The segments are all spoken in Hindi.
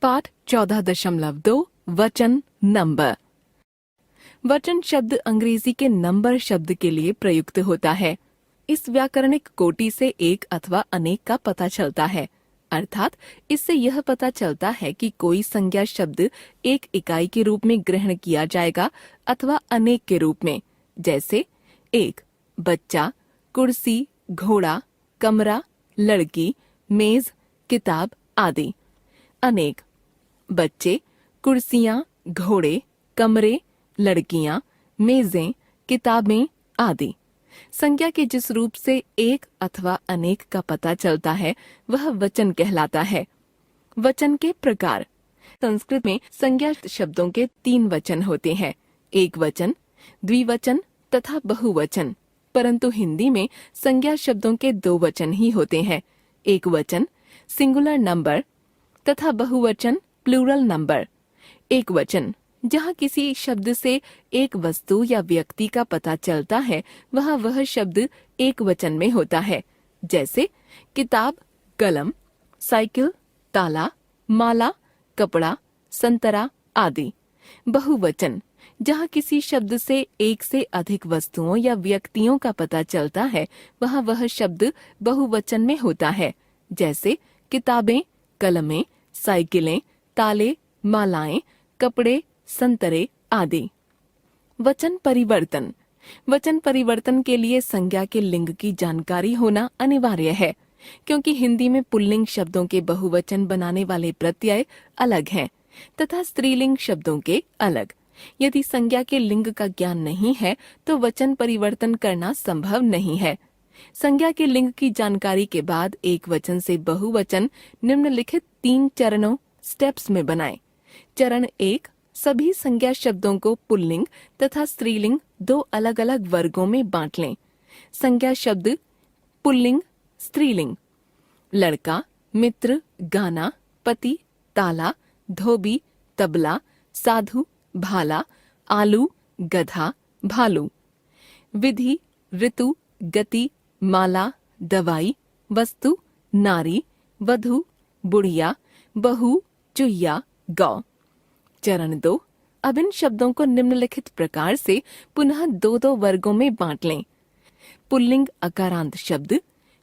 पाठ 14.2 वचन नंबर। वचन शब्द अंग्रेजी के नंबर शब्द के लिए प्रयुक्त होता है। इस व्याकरणिक कोटि से एक अथवा अनेक का पता चलता है, अर्थात इससे यह पता चलता है कि कोई संज्ञा शब्द एक इकाई के रूप में ग्रहण किया जाएगा अथवा अनेक के रूप में, जैसे एक बच्चा, कुर्सी, घोड़ा, कमरा, लड़की, मेज, किताब आदि। अनेक बच्चे, कुर्सियां, घोड़े, कमरे, लड़कियां, मेजें, किताबें आदि। संज्ञा के जिस रूप से एक अथवा अनेक का पता चलता है वह वचन कहलाता है। वचन के प्रकार। संस्कृत में संज्ञा शब्दों के 3 वचन होते हैं, एक वचन, द्विवचन तथा बहुवचन। परंतु हिंदी में संज्ञा शब्दों के 2 वचन ही होते हैं, एक वचन सिंगुलर नंबर तथा बहुवचन प्लूरल नंबर। एक वचन जहाँ किसी शब्द से एक वस्तु या व्यक्ति का पता चलता है वह शब्द एक वचन में होता है, जैसे किताब, कलम, साइकिल, ताला, माला, कपड़ा, संतरा आदि। बहुवचन जहाँ किसी शब्द से एक से अधिक वस्तुओं या व्यक्तियों का पता चलता है वह शब्द बहुवचन में होता है, जैसे किताबें, कलमें, साइकिलें, ताले, मालाएं, कपड़े, संतरे आदि। वचन परिवर्तन। वचन परिवर्तन के लिए संज्ञा के लिंग की जानकारी होना अनिवार्य है, क्योंकि हिंदी में पुल्लिंग शब्दों के बहुवचन बनाने वाले प्रत्यय अलग हैं तथा स्त्रीलिंग शब्दों के अलग। यदि संज्ञा के लिंग का ज्ञान नहीं है तो वचन परिवर्तन करना संभव नहीं है। संज्ञा के लिंग की जानकारी के बाद एक वचन से बहुवचन निम्नलिखित 3 चरणों स्टेप्स में बनाएं। चरण 1, सभी संज्ञा शब्दों को पुल्लिंग तथा स्त्रीलिंग 2 अलग अलग वर्गों में बांट लें। संज्ञा शब्द पुल्लिंग, स्त्रीलिंग। लड़का, मित्र, गाना, पति, ताला, धोबी, तबला, साधु, भाला, आलू, गधा, भालू। विधि, ऋतु, गति, माला, दवाई, वस्तु, नारी, वधु, बुढ़िया, बहू, चुहिया, गौ। चरण 2, अब इन शब्दों को निम्नलिखित प्रकार से पुनः 2 वर्गों में बांट लें। पुल्लिंग अकारांत शब्द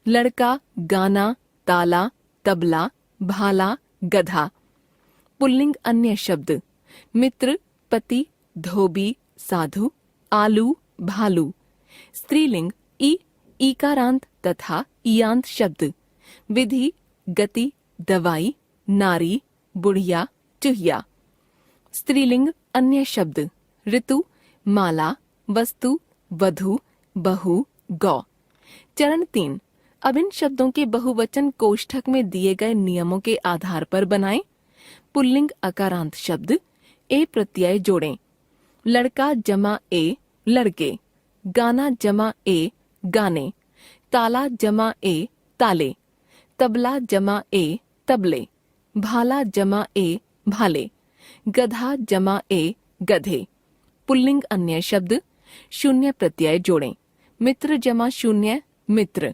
लड़का, गाना, ताला, तबला, भाला, गधा। पुल्लिंग अन्य शब्द मित्र, पति, धोबी, साधु, आलू, भालू। स्त्रीलिंग ईकारांत तथा ईयांत शब्द विधि, गति, दवाई, नारी, बुढ़िया, चुहिया। स्त्रीलिंग अन्य शब्द ऋतु, माला, वस्तु, वधु, बहू, गौ। चरण 3, अब इन शब्दों के बहुवचन कोष्ठक में दिए गए नियमों के आधार पर बनाएं। पुल्लिंग अकारांत शब्द ए प्रत्यय जोड़ें। लड़का जमा ए, लड़के। गाना जमा ए, गाने। ताला जमा ए, ताले। तबला जमा ए, तबले। भाला जमा ए, भाले। गधा जमा ए, गधे। पुल्लिंग अन्य शब्द शून्य प्रत्यय जोड़ें। मित्र जमा शून्य, मित्र।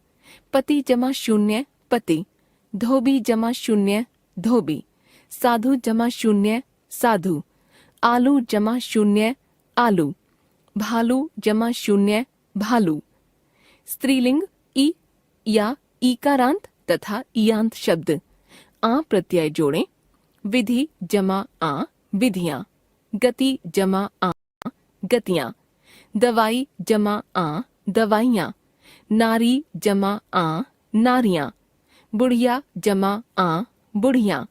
पति जमा शून्य, पति। धोबी जमा शून्य, धोबी। साधु जमा शून्य, साधु। आलू जमा शून्य, आलू। भालू जमा शून्य, भालू। स्त्रीलिंग ई या ईकारांत तथा ईयांत शब्द आ प्रत्यय जोड़ें। विधि जमा आ, विधियां। गति जमा आ, गतियां। दवाई जमा आ, दवाइयां। नारी जमा आ, नारियां। बुढ़िया जमा आ, बुढ़ियां।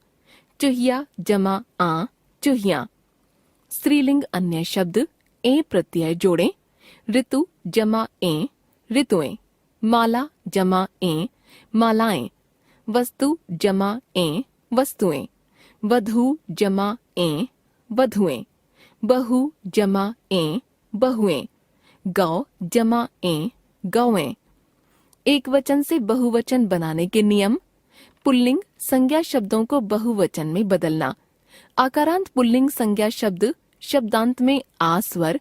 चुहिया जमा आ, चुहियां। स्त्रीलिंग अन्य शब्द ए प्रत्यय जोड़ें। ऋतु जमा ए, ऋतुएं। माला जमा ए, मालाएं। वस्तु जमा ए, वस्तुएं। वधु जमा ए, वधुएं। बहू जमा ए, बहुएं। गौ जमा ए, गौएं। एक वचन से बहुवचन बनाने के नियम। पुल्लिंग संज्ञा शब्दों को बहुवचन में बदलना। आकारांत पुल्लिंग संज्ञा शब्द शब्दांत में आ स्वर,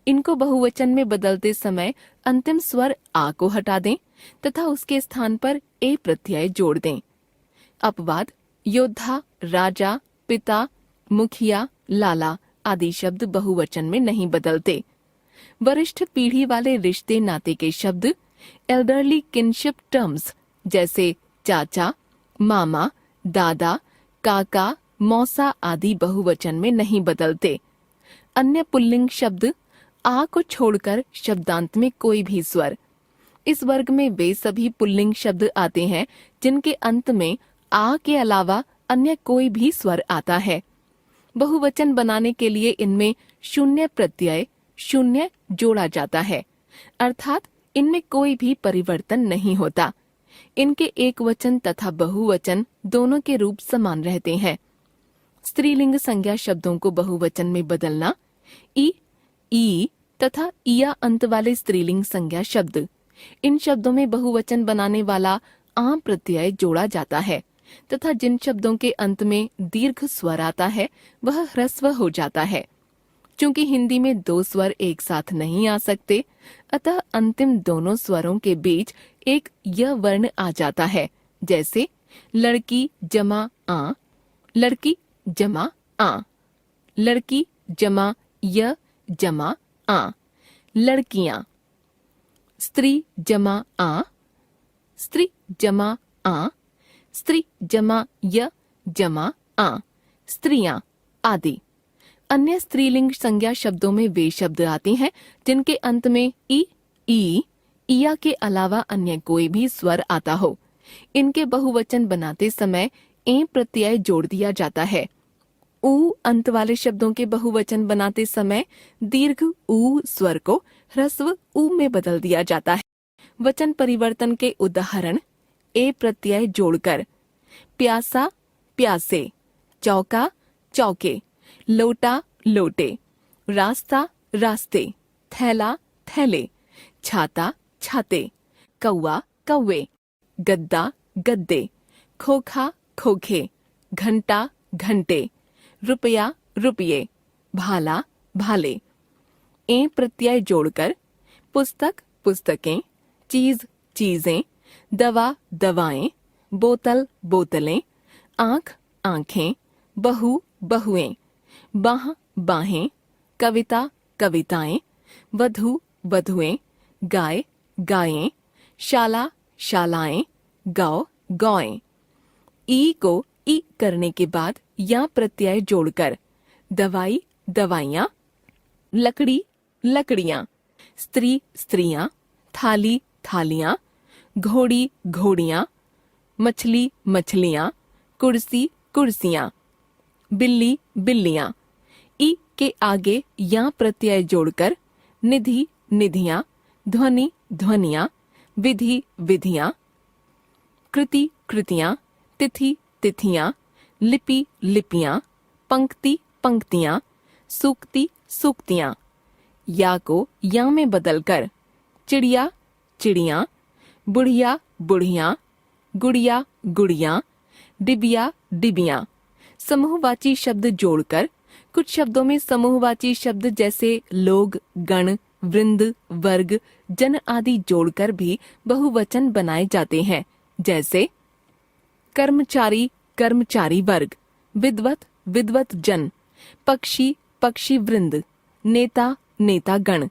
इनको बहुवचन में बदलते समय अंतिम स्वर आ को हटा दें तथा उसके स्थान पर ए प्रत्यय जोड़ दें। अपवाद योद्धा, राजा, पिता, मुखिया, लाला आदि शब्द बहुवचन में नहीं बदलते। वरिष्ठ पीढ़ी वाले रिश्ते नाते के शब्द एल्डरली किनशिप टर्म्स जैसे चाचा, मामा, दादा, काका, मौसा आदि बहुवचन में नहीं बदलते। अन्य पुल्लिंग शब्द आ को छोड़कर शब्दांत में कोई भी स्वर। इस वर्ग में वे सभी पुल्लिंग शब्द आते हैं जिनके अंत में आ के अलावा अन्य कोई भी स्वर आता है। बहुवचन बनाने के लिए इनमें शून्य प्रत्यय शून्य जोड़ा जाता है, अर्थात इनमें कोई भी परिवर्तन नहीं होता। इनके एक वचन तथा बहुवचन दोनों के रूप समान रहते हैं। स्त्रीलिंग संज्ञा शब्दों को बहुवचन में बदलना। ई तथा इया अंत वाले स्त्रीलिंग संज्ञा शब्द, इन शब्दों में बहुवचन बनाने वाला आ प्रत्यय जोड़ा जाता है तथा जिन शब्दों के अंत में दीर्घ स्वर आता है वह ह्रस्व हो जाता है। चूंकि हिंदी में दो स्वर एक साथ नहीं आ सकते, अतः अंतिम दोनों स्वरों के बीच एक य वर्ण आ जाता है, जैसे लड़की जमा आ, लड़की जमा आ, लड़की जमा य जमा आ, लड़कियां। स्त्री जमा आ, स्त्री जमा आ, स्त्री जमा य जमा आ, स्त्रियां आदि। अन्य स्त्रीलिंग संज्ञा शब्दों में वे शब्द आते हैं जिनके अंत में इया के अलावा अन्य कोई भी स्वर आता हो। इनके बहुवचन बनाते समय ए प्रत्यय जोड़ दिया जाता है। ऊ अंत वाले शब्दों के बहुवचन बनाते समय दीर्घ ऊ स्वर को ह्रस्व ऊ में बदल दिया जाता है। वचन परिवर्तन के उदाहरण ए प्रत्यय जोड़कर प्यासा प्यासे, चौका चौके, लोटा लोटे, रास्ता रास्ते, थैला थैले, छाता छाते, कौवा कौवे, गद्दा गद्दे, खोखा खोखे, घंटा घंटे, रुपया रुपये, भाला भाले। ए प्रत्यय जोड़कर पुस्तक पुस्तकें, चीज चीजें, दवा दवाएं, बोतल बोतलें, आंख आंखें, बहू बहुएं, बाह बाहें, कविता कविताएं, वधू वधुएं, गाय गायें, शाला शालाएं, गौ गौएं। ई को ई करने के बाद या प्रत्यय जोड़कर दवाई दवाइयां, लकड़ी लकड़ियां, स्त्री स्त्रियां, थाली थालियां, घोड़ी घोड़ियां, मछली मछलियां, कुर्सी कुर्सियां, बिल्ली बिल्लियां। ई के आगे या प्रत्यय जोड़कर निधि निधियां, ध्वनि ध्वनियां, विधि विधियां, कृति कृतियां, तिथि तिथियां, लिपि लिपियां, पंक्ति पंक्तियां, सूक्ति सूक्तियां। या को या में बदलकर चिड़िया चिड़ियां, बुढ़िया बुढ़ियां, गुड़िया गुड़ियां, डिबिया डिबियां। समूहवाची शब्द जोड़कर कुछ शब्दों में समूहवाची शब्द जैसे लोग, गण, वृंद, वर्ग, जन आदि जोड़कर भी बहुवचन बनाए जाते हैं, जैसे कर्मचारी कर्मचारी वर्ग, विद्वत विद्वत जन, पक्षी पक्षी वृंद, नेता नेता गण,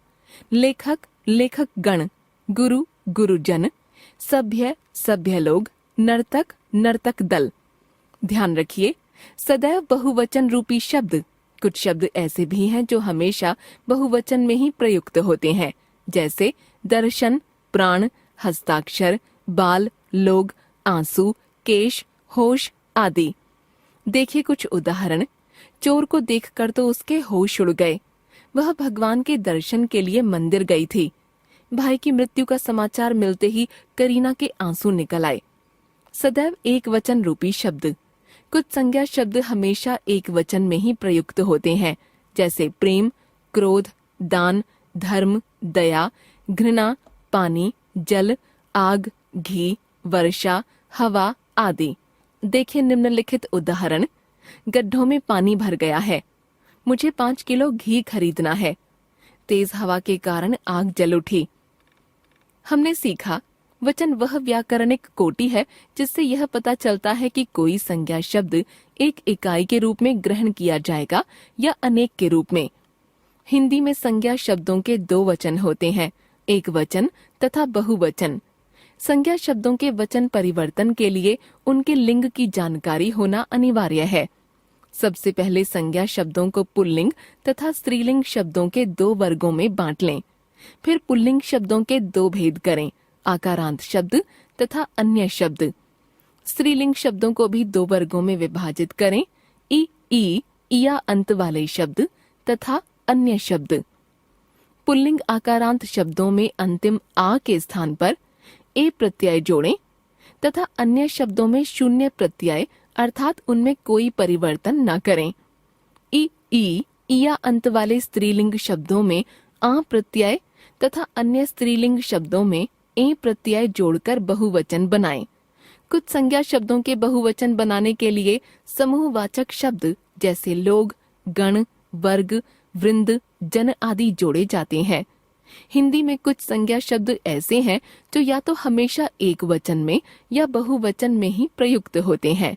लेखक लेखक गण, गुरु गुरुजन, सभ्य सभ्य लोग, नर्तक नर्तक दल। ध्यान रखिए, सदैव बहुवचन रूपी शब्द, कुछ शब्द ऐसे भी हैं जो हमेशा बहुवचन में ही प्रयुक्त होते हैं, जैसे दर्शन, प्राण, हस्ताक्षर, बाल, लोग, आंसू, केश, होश आदि। देखिए कुछ उदाहरण। चोर को देखकर तो उसके होश उड़ गए। वह भगवान के दर्शन के लिए मंदिर गई थी। भाई की मृत्यु का समाचार मिलते ही करीना के आंसू निकल आए। सदैव एक वचन रूपी शब्द। कुछ संज्ञा शब्द हमेशा एक वचन में ही प्रयुक्त होते हैं, जैसे प्रेम, क्रोध, दान, धर्म, दया, घृणा, पानी, जल, आग, घी, वर्षा, हवा आदि। देखिए निम्नलिखित उदाहरण। गड्ढों में पानी भर गया है। मुझे 5 किलो घी खरीदना है। तेज हवा के कारण आग जल उठी। हमने सीखा, वचन वह व्याकरणिक कोटि है जिससे यह पता चलता है कि कोई संज्ञा शब्द एक इकाई के रूप में ग्रहण किया जाएगा या अनेक के रूप में। हिंदी में संज्ञा शब्दों के दो वचन होते हैं, एक वचन तथा बहुवचन। संज्ञा शब्दों के वचन परिवर्तन के लिए उनके लिंग की जानकारी होना अनिवार्य है। सबसे पहले संज्ञा शब्दों को पुल्लिंग तथा स्त्रीलिंग शब्दों के दो वर्गों में बांट लें। फिर पुल्लिंग शब्दों के दो भेद करें, आकारांत शब्द तथा अन्य शब्द। स्त्रीलिंग शब्दों को भी दो वर्गों में विभाजित करें, ई या अंत वाले शब्द तथा अन्य शब्द। पुल्लिंग आकारांत शब्दों में अंतिम आ के स्थान पर ए प्रत्यय जोड़ें तथा अन्य शब्दों में शून्य प्रत्यय अर्थात उनमें कोई परिवर्तन न करें। ई या अंत वाले स्त्रीलिंग शब्दों में आ प्रत्यय तथा अन्य स्त्रीलिंग शब्दों में ए प्रत्यय जोड़कर बहुवचन बनाएं। कुछ संज्ञा शब्दों के बहुवचन बनाने के लिए समूहवाचक शब्द जैसे लोग, गण, वर्ग, वृंद, जन आदि जोड़े जाते हैं। हिंदी में कुछ संज्ञा शब्द ऐसे हैं जो या तो हमेशा एक वचन में या बहुवचन में ही प्रयुक्त होते हैं।